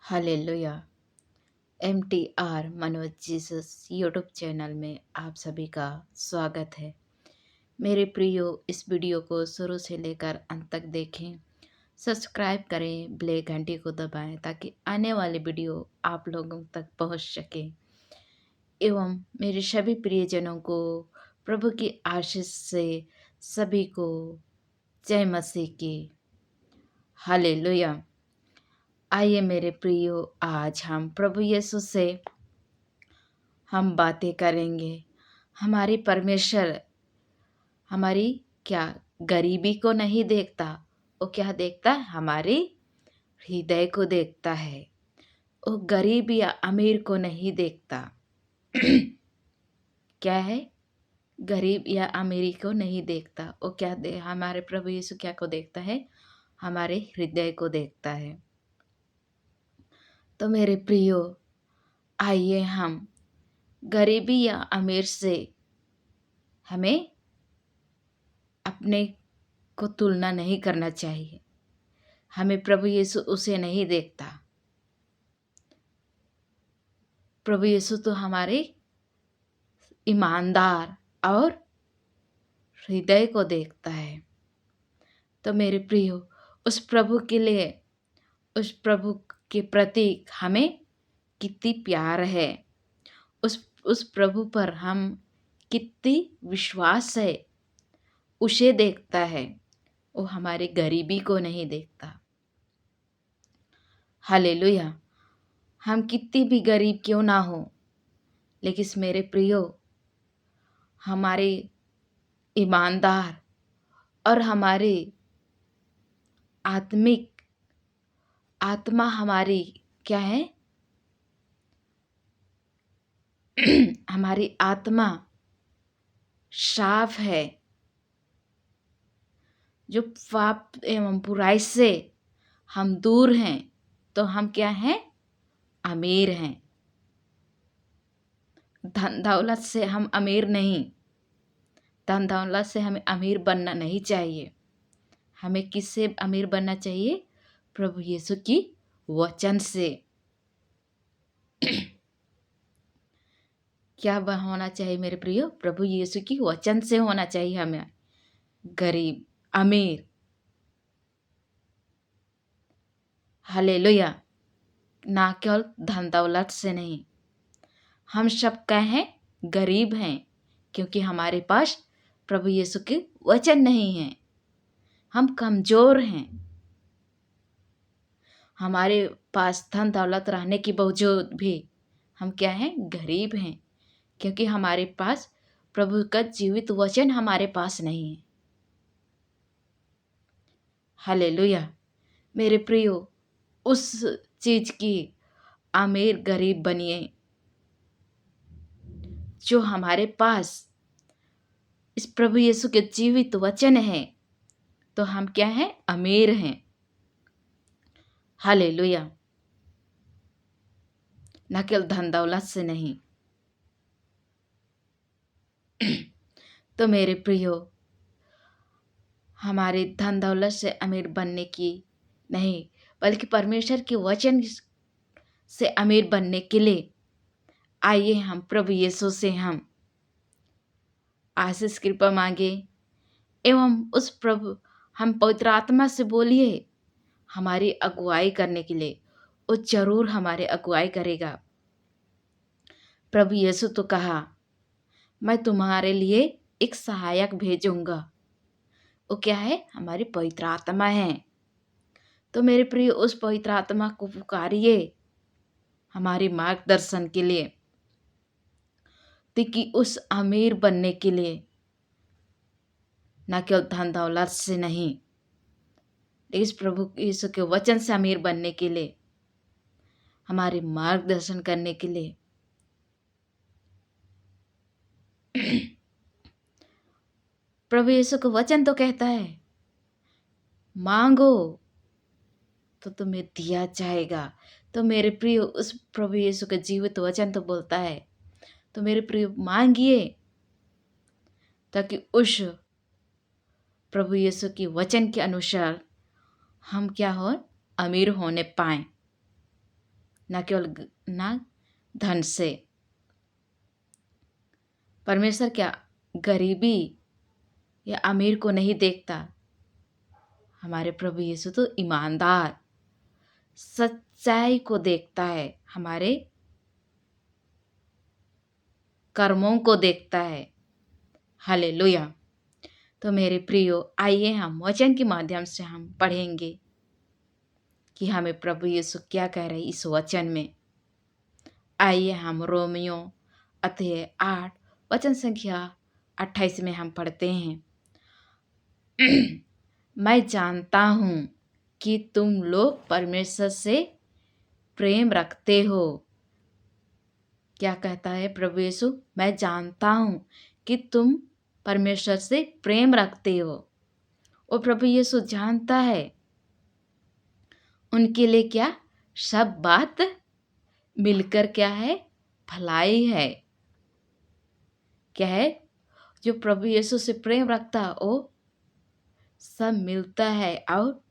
Hallelujah. MTR Manoj Jesus YouTube channel में आप सभी का स्वागत है। मेरे प्रियो, इस वीडियो को शुरू से लेकर अंत तक देखें, सब्सक्राइब करें, बेल घंटी को दबाएं ताकि आने वाली वीडियो आप लोगों तक पहुंच सके एवं मेरे सभी प्रियजनों को प्रभु की आशीष से सभी को जय मसीह की। हालेलुया। आइए मेरे प्रियो, आज हम प्रभु यीशु से हम बातें करेंगे। हमारी परमेश्वर हमारी क्या गरीबी को नहीं देखता, वो क्या देखता है? हमारी हृदय को देखता है। वो गरीब या अमीर को नहीं देखता। क्या है? गरीब या अमीरी को नहीं देखता। वो क्या हमारे प्रभु यीशु क्या को देखता है? हमारे हृदय को देखता है। तो मेरे प्रियो, आइए हम गरीबी या अमीर से हमें अपने को तुलना नहीं करना चाहिए। हमें प्रभु यीशु उसे नहीं देखता। प्रभु यीशु तो हमारे ईमानदार और हृदय को देखता है। तो मेरे प्रियो, उस प्रभु के लिए, उस प्रभु के प्रति हमें कितनी प्यार है, उस प्रभु पर हम कितनी विश्वास है, उसे देखता है। वो हमारी गरीबी को नहीं देखता। हालेलुया। हम कितनी भी गरीब क्यों ना हो, लेकिन मेरे प्रियो, हमारे ईमानदार और हमारे आत्मिक आत्मा हमारी क्या है? हमारी आत्मा साफ है। जो पाप एवं बुराई से हम दूर हैं, तो हम क्या हैं? अमीर हैं। धन दौलत से हम अमीर नहीं। धन दौलत से हमें अमीर बनना नहीं चाहिए। हमें किससे अमीर बनना चाहिए? प्रभु यीशु की वचन से। क्या होना चाहिए मेरे प्रियो? प्रभु यीशु की वचन से होना चाहिए हमें गरीब अमीर। हालेलुया। ना केवल धन दौलत से नहीं। हम सब क्या हैं? गरीब हैं, क्योंकि हमारे पास प्रभु यीशु के वचन नहीं है। हम कमजोर हैं। हमारे पास धन दौलत रहने के बावजूद भी हम क्या हैं? गरीब हैं, क्योंकि हमारे पास प्रभु का जीवित वचन हमारे पास नहीं है। हालेलुया। मेरे प्रियो, उस चीज की अमीर गरीब बनिए जो हमारे पास इस प्रभु यीशु के जीवित वचन है, तो हम क्या हैं? अमीर हैं। हालेलुया। न केवल धन दौलत से नहीं। तो मेरे प्रियो, हमारे धन दौलत से अमीर बनने की नहीं, बल्कि परमेश्वर के वचन से अमीर बनने के लिए आइए हम प्रभु यीशु से हम आशीष कृपा मांगे एवं उस प्रभु हम पवित्र आत्मा से बोलिए हमारी अगुवाई करने के लिए। वो जरूर हमारे अगुवाई करेगा। प्रभु यीशु तो कहा, मैं तुम्हारे लिए एक सहायक भेजूंगा। वो क्या है? हमारी पवित्र आत्मा है। तो मेरे प्रिय, उस पवित्र आत्मा को पुकारिए हमारे मार्गदर्शन के लिए, ताकि उस अमीर बनने के लिए, न केवल धन दौलत से नहीं, लेकिन प्रभु यीशु के वचन से अमीर बनने के लिए, हमारे मार्गदर्शन करने के लिए। प्रभु यीशु का वचन तो कहता है, मांगो तो तुम्हें दिया जाएगा। तो मेरे प्रिय, उस प्रभु यीशु का जीवित वचन तो बोलता है, तो मेरे प्रिय मांगिए ताकि उस प्रभु यीशु की वचन के अनुसार हम क्या हो? अमीर होने पाए। न केवल न धन से। परमेश्वर क्या गरीबी या अमीर को नहीं देखता। हमारे प्रभु यीशु तो ईमानदार, सच्चाई को देखता है, हमारे कर्मों को देखता है। हालेलुया। तो मेरे प्रियो, आइए हम वचन के माध्यम से हम पढ़ेंगे कि हमें प्रभु यीशु क्या कह रहे हैं इस वचन में। आइए हम रोमियो अध्याय 8 वचन संख्या 28 में हम पढ़ते हैं। मैं जानता हूँ कि तुम लोग परमेश्वर से प्रेम रखते हो। क्या कहता है प्रभु यीशु? मैं जानता हूँ कि तुम परमेश्वर से प्रेम रखते हो। और प्रभु यीशु जानता है उनके लिए क्या सब बात मिलकर क्या है, भलाई है। क्या है? जो प्रभु यीशु से प्रेम रखता है वो सब मिलता है और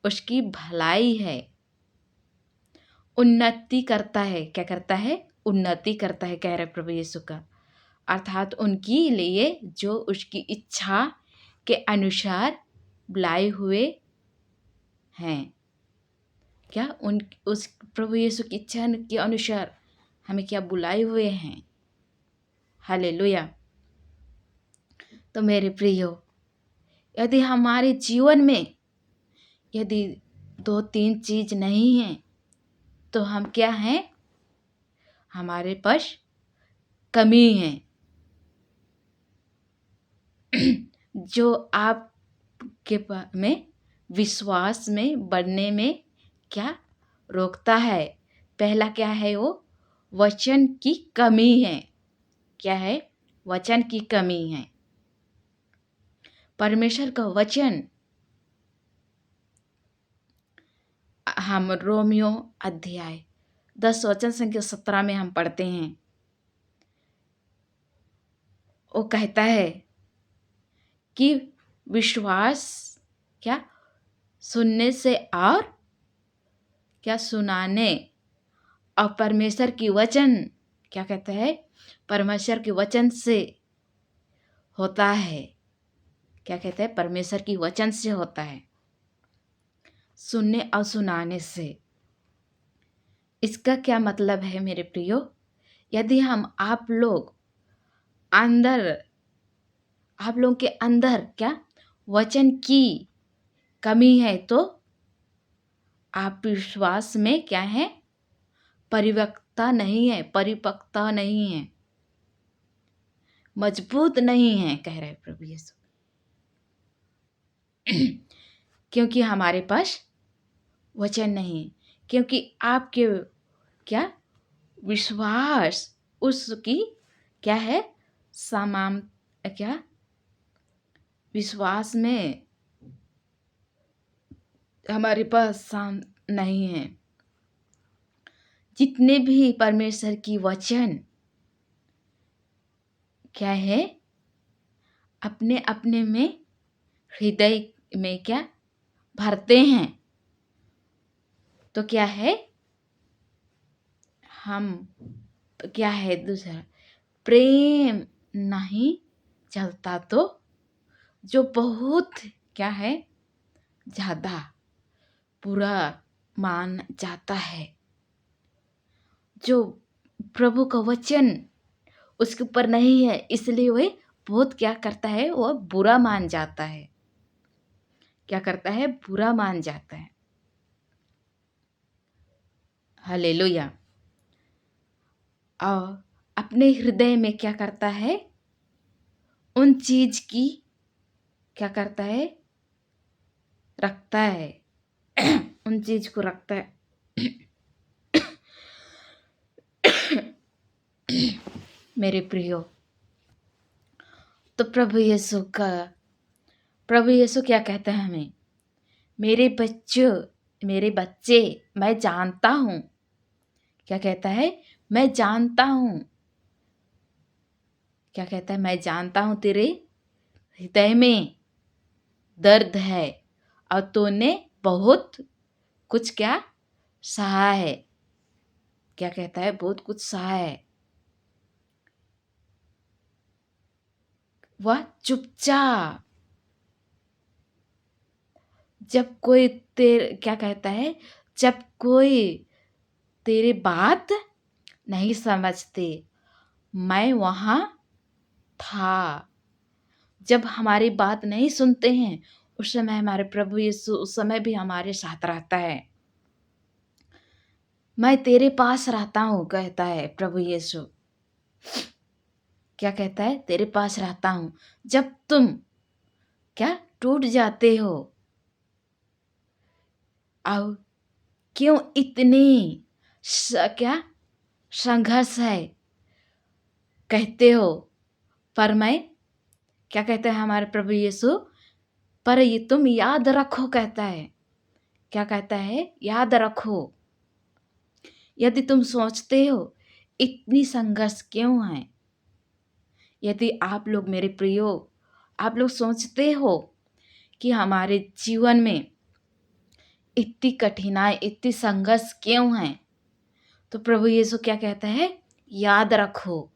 उसकी भलाई है, उन्नति करता है। क्या करता है? उन्नति करता है, कह रहे प्रभु यीशु का। अर्थात उनके लिए जो उसकी इच्छा के अनुसार बुलाए हुए हैं। क्या उस प्रभु यीशु की इच्छा के अनुसार हमें क्या बुलाए हुए हैं। हालेलुया। तो मेरे प्रियो, यदि हमारे जीवन में यदि 2-3 चीज नहीं है तो हम क्या हैं? हमारे पास कमी है। जो आपके में विश्वास में बढ़ने में क्या रोकता है? पहला क्या है? वो वचन की कमी है। क्या है? वचन की कमी है। परमेश्वर का वचन हम रोमियो अध्याय 10 वचन संख्या 17 में हम पढ़ते हैं। वो कहता है कि विश्वास क्या सुनने से और क्या सुनाने, और परमेश्वर की वचन क्या कहता है? परमेश्वर के वचन से होता है। क्या कहता है? परमेश्वर की वचन से होता है, सुनने और सुनाने से। इसका क्या मतलब है मेरे प्रियो? यदि हम आप लोगों के अंदर क्या वचन की कमी है तो आप विश्वास में क्या है? परिपक्वता नहीं है, मजबूत नहीं है, कह रहे प्रभु यीशु। क्योंकि हमारे पास वचन नहीं, क्योंकि आपके क्या विश्वास उसकी क्या है? समान क्या विश्वास में हमारे पास नहीं है। जितने भी परमेश्वर की वचन क्या है अपने अपने में हृदय में क्या भरते हैं तो क्या है? हम क्या है? दूसरा प्रेम नहीं चलता तो जो बहुत क्या है ज्यादा बुरा मान जाता है। जो प्रभु का वचन उसके ऊपर नहीं है इसलिए वह बहुत क्या करता है? वह बुरा मान जाता है। क्या करता है? बुरा मान जाता है। हालेलुया। और अपने हृदय में क्या करता है? उन चीज की क्या करता है? रखता है। उन चीज को रखता है। मेरे प्रियो, तो प्रभु यीशु क्या कहता है हमें? मेरे बच्चे मैं जानता हूँ। क्या कहता है? मैं जानता हूँ। क्या कहता है? मैं जानता हूँ तेरे हृदय में दर्द है और तूने बहुत कुछ क्या सहा है। क्या कहता है, बहुत कुछ सहा है। वह चुपचाप, जब कोई तेरे क्या कहता है, जब कोई तेरी बात नहीं समझते, मैं वहाँ था। जब हमारी बात नहीं सुनते हैं, उस समय हमारे प्रभु यीशु उस समय भी हमारे साथ रहता है। मैं तेरे पास रहता हूँ, कहता है प्रभु यीशु। क्या कहता है, तेरे पास रहता हूँ। जब तुम क्या टूट जाते हो, और क्यों इतनी क्या संघर्ष है कहते हो, पर मैं क्या कहते हैं हमारे प्रभु यीशु, पर ये तुम याद रखो, कहता है। क्या कहता है, याद रखो। यदि तुम सोचते हो इतनी संघर्ष क्यों है, यदि आप लोग मेरे प्रियो, आप लोग सोचते हो कि हमारे जीवन में इतनी कठिनाई, इतनी संघर्ष क्यों है, तो प्रभु यीशु क्या कहता है, याद रखो।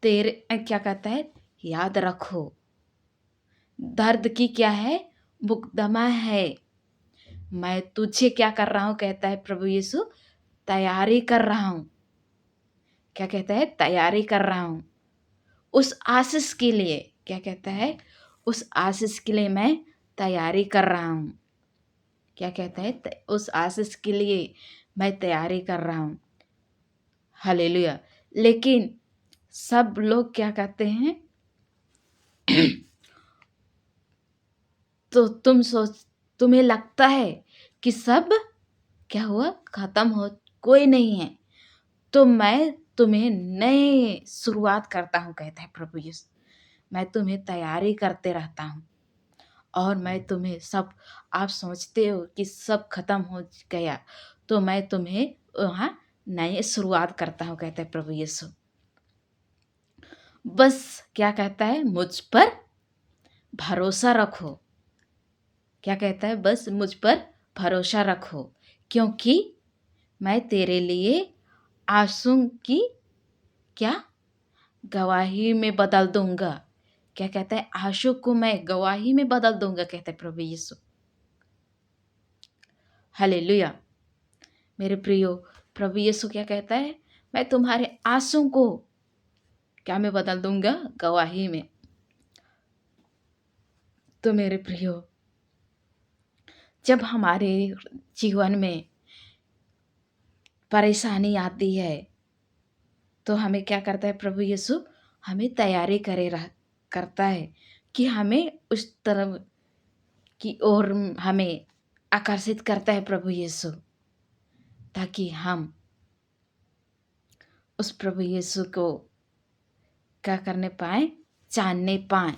तेरे क्या कहता है, याद रखो। दर्द की क्या है, मुकदमा है। मैं तुझे क्या कर रहा हूं, कहता है प्रभु यीशु, तैयारी कर रहा हूं। क्या कहता है, तैयारी कर रहा हूं उस आशीष के लिए। क्या कहता है, उस आशीष के लिए मैं तैयारी कर रहा हूं। क्या कहता है, उस आशीष के लिए मैं तैयारी कर रहा हूं। हालेलुया। लेकिन सब लोग क्या कहते हैं, तो तुम्हें लगता है कि सब क्या हुआ, खत्म हो, कोई नहीं है, तो मैं तुम्हें नए शुरुआत करता हूँ, कहता है प्रभु यीशु। मैं तुम्हें तैयारी करते रहता हूँ, और मैं तुम्हें सब, आप सोचते हो कि सब खत्म हो गया, तो मैं तुम्हें वहाँ नई शुरुआत करता हूँ, कहता है प्रभु यीशु। बस क्या कहता है, मुझ पर भरोसा रखो। क्या कहता है, बस मुझ पर भरोसा रखो, क्योंकि मैं तेरे लिए आंसू की क्या गवाही में बदल दूंगा। क्या कहता है, आंसू को मैं गवाही में बदल दूंगा, कहता है प्रभु यीशु। हालेलुया। मेरे प्रियो, प्रभु यीशु क्या कहता है, मैं तुम्हारे आंसू को क्या मैं बदल दूंगा, गवाही में। तो मेरे प्रियो, जब हमारे जीवन में परेशानी आती है, तो हमें क्या करता है प्रभु यीशु, हमें तैयारी करता है कि हमें उस तरफ की ओर हमें आकर्षित करता है प्रभु यीशु, ताकि हम उस प्रभु यीशु को क्या करने पाए, जानने पाए।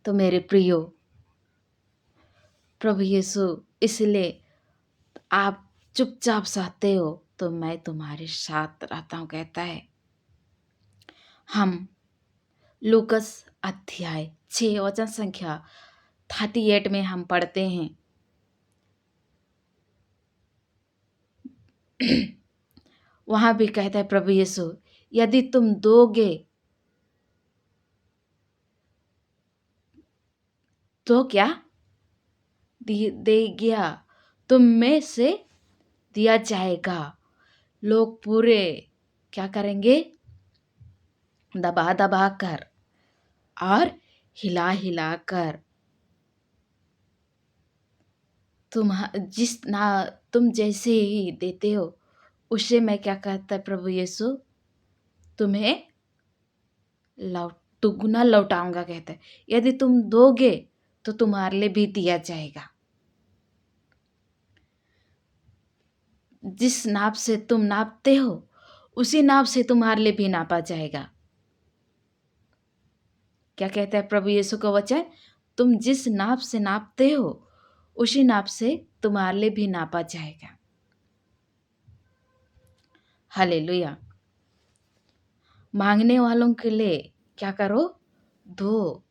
तो मेरे प्रियो, प्रभु यीशु इसलिए, आप चुपचाप सहते हो तो मैं तुम्हारे साथ रहता हूँ, कहता है। हम लूकस अध्याय 6 वचन संख्या 38 में हम पढ़ते हैं, वहां भी कहता है प्रभु यीशु, यदि तुम दोगे तो क्या दे गया, तुम में से दिया जाएगा। लोग पूरे क्या करेंगे, दबा दबा कर और हिला हिला कर, तुम जैसे ही देते हो, उससे मैं क्या कहता है प्रभु यीशु, तुम्हें दुगुना लौटाऊंगा, कहता है। यदि तुम दोगे तो तुम्हारे लिए भी दिया जाएगा। जिस नाप से तुम नापते हो, उसी नाप से तुम्हारे लिए भी नापा जाएगा। क्या कहता है प्रभु यीशु का वचन, तुम जिस नाप से नापते हो, उसी नाप से तुम्हारे लिए भी नापा जाएगा। हालेलुया। मांगने वालों के लिए क्या करो, दो।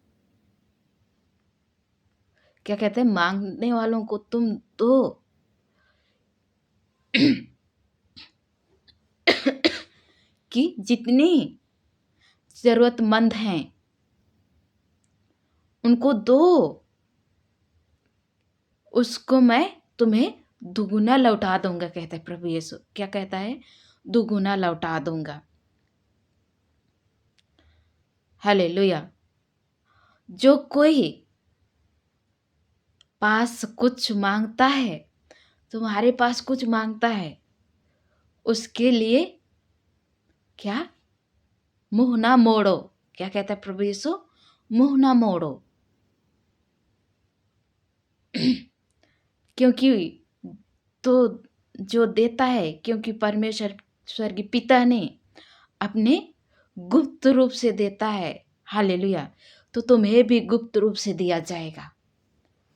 क्या कहते हैं, मांगने वालों को तुम दो। कि जितनी जरूरतमंद हैं उनको दो, उसको मैं तुम्हें दुगुना लौटा दूंगा, कहता है प्रभु यीशु। क्या कहता है? दुगुना लौटा दूंगा। हालेलुया। जो कोई पास कुछ मांगता है, तुम्हारे पास कुछ मांगता है, उसके लिए क्या? मुंह ना मोड़ो। क्या कहता है प्रभु यीशु? मुंह ना मोड़ो। क्योंकि तो जो देता है, क्योंकि परमेश्वर स्वर्गीय पिता ने अपने गुप्त रूप से देता है। हालेलुया। तो तुम्हें भी गुप्त रूप से दिया जाएगा।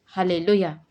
हालेलुया।